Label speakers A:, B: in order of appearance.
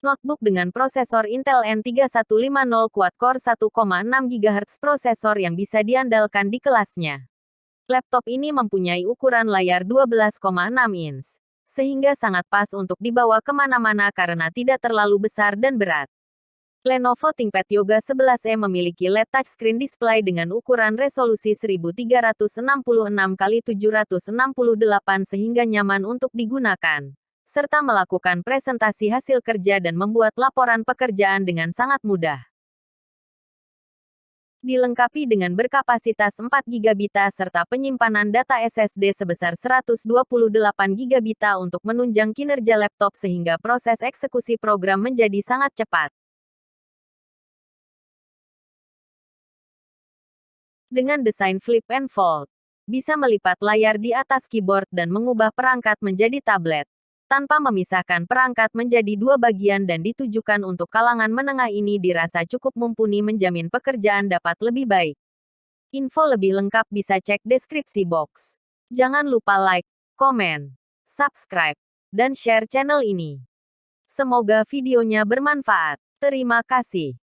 A: Notebook dengan prosesor Intel N3150 quad-core 1,6 GHz prosesor yang bisa diandalkan di kelasnya. Laptop ini mempunyai ukuran layar 12,6 inch, sehingga sangat pas untuk dibawa kemana-mana karena tidak terlalu besar dan berat. Lenovo ThinkPad Yoga 11e memiliki LED touchscreen display dengan ukuran resolusi 1366x768 sehingga nyaman untuk digunakan, serta melakukan presentasi hasil kerja dan membuat laporan pekerjaan dengan sangat mudah. Dilengkapi dengan berkapasitas 4 GB serta penyimpanan data SSD sebesar 128 GB untuk menunjang kinerja laptop sehingga proses eksekusi program menjadi sangat cepat. Dengan desain flip and fold, bisa melipat layar di atas keyboard dan mengubah perangkat menjadi tablet, tanpa memisahkan perangkat menjadi dua bagian dan ditujukan untuk kalangan menengah ini dirasa cukup mumpuni menjamin pekerjaan dapat lebih baik. Info lebih lengkap bisa cek deskripsi box. Jangan lupa like, komen, subscribe, dan share channel ini. Semoga videonya bermanfaat. Terima kasih.